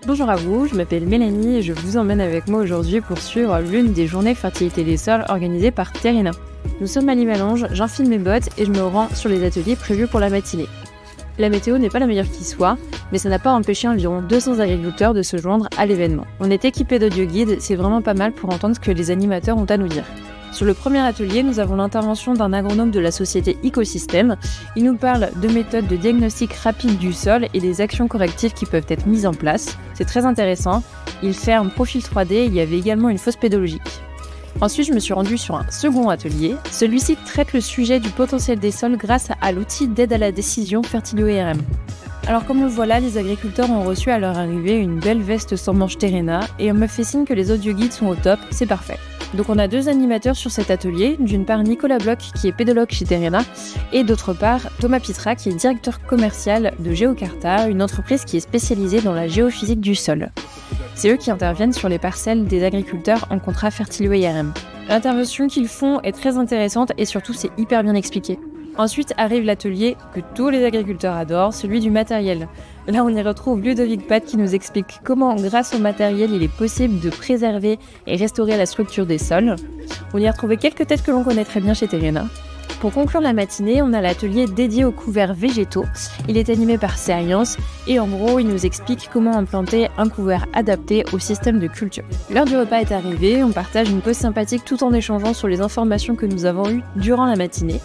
Bonjour à vous, je m'appelle Mélanie et je vous emmène avec moi aujourd'hui pour suivre l'une des journées fertilité des sols organisées par Terrena. Nous sommes à Limalange, j'enfile mes bottes et je me rends sur les ateliers prévus pour la matinée. La météo n'est pas la meilleure qui soit, mais ça n'a pas empêché environ 200 agriculteurs de se joindre à l'événement. On est équipé d'audio guides, c'est vraiment pas mal pour entendre ce que les animateurs ont à nous dire. Sur le premier atelier, nous avons l'intervention d'un agronome de la société Ecosystème. Il nous parle de méthodes de diagnostic rapide du sol et des actions correctives qui peuvent être mises en place. C'est très intéressant. Il fait un profil 3D, il y avait également une fausse pédologique. Ensuite, je me suis rendue sur un second atelier. Celui-ci traite le sujet du potentiel des sols grâce à l'outil d'aide à la décision Fertilio IRM. Alors comme on le voit là, les agriculteurs ont reçu à leur arrivée une belle veste sans manche Terrena et on me fait signe que les audio guides sont au top, c'est parfait. Donc on a deux animateurs sur cet atelier, d'une part Nicolas Bloch qui est pédologue chez Terrena et d'autre part Thomas Pitra qui est directeur commercial de Geocarta, une entreprise qui est spécialisée dans la géophysique du sol. C'est eux qui interviennent sur les parcelles des agriculteurs en contrat Fertilio IRM. L'intervention qu'ils font est très intéressante et surtout c'est hyper bien expliqué. Ensuite arrive l'atelier que tous les agriculteurs adorent, celui du matériel. Là, on y retrouve Ludovic Pat qui nous explique comment, grâce au matériel, il est possible de préserver et restaurer la structure des sols. On y a retrouvé quelques têtes que l'on connaît très bien chez Terrena. Pour conclure la matinée, on a l'atelier dédié aux couverts végétaux. Il est animé par Science et en gros, il nous explique comment implanter un couvert adapté au système de culture. L'heure du repas est arrivée, on partage une pause sympathique tout en échangeant sur les informations que nous avons eues durant la matinée.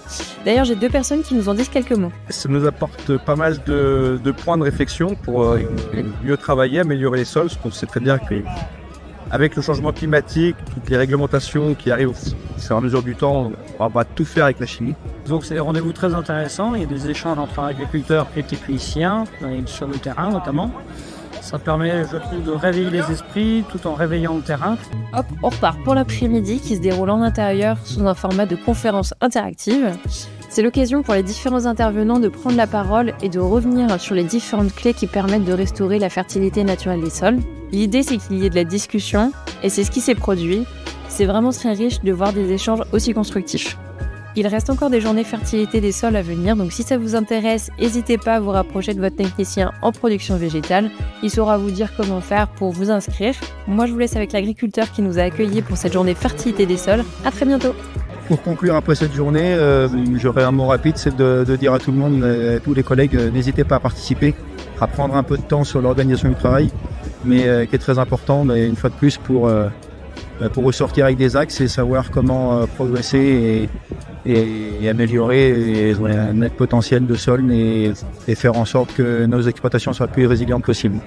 D'ailleurs, j'ai deux personnes qui nous en disent quelques mots. Ça nous apporte pas mal de points de réflexion pour mieux travailler, améliorer les sols, parce qu'on sait très bien que avec le changement climatique, toutes les réglementations qui arrivent au fur et à mesure du temps, on va pas tout faire avec la chimie. Donc c'est des rendez-vous très intéressants, il y a des échanges entre agriculteurs et techniciens, sur le terrain notamment. Ça permet, je trouve, de réveiller les esprits tout en réveillant le terrain. Hop, on repart pour l'après-midi qui se déroule en intérieur sous un format de conférence interactive. C'est l'occasion pour les différents intervenants de prendre la parole et de revenir sur les différentes clés qui permettent de restaurer la fertilité naturelle des sols. L'idée, c'est qu'il y ait de la discussion et c'est ce qui s'est produit. C'est vraiment très riche de voir des échanges aussi constructifs. Il reste encore des journées fertilité des sols à venir, donc si ça vous intéresse, n'hésitez pas à vous rapprocher de votre technicien en production végétale. Il saura vous dire comment faire pour vous inscrire. Moi, je vous laisse avec l'agriculteur qui nous a accueillis pour cette journée fertilité des sols. À très bientôt. Pour conclure après cette journée, j'aurais un mot rapide, c'est de dire à tout le monde, à tous les collègues, n'hésitez pas à participer, à prendre un peu de temps sur l'organisation du travail, mais qui est très important, mais une fois de plus pour ressortir avec des axes et savoir comment progresser et améliorer notre potentiel de sol et faire en sorte que nos exploitations soient le plus résilientes possible.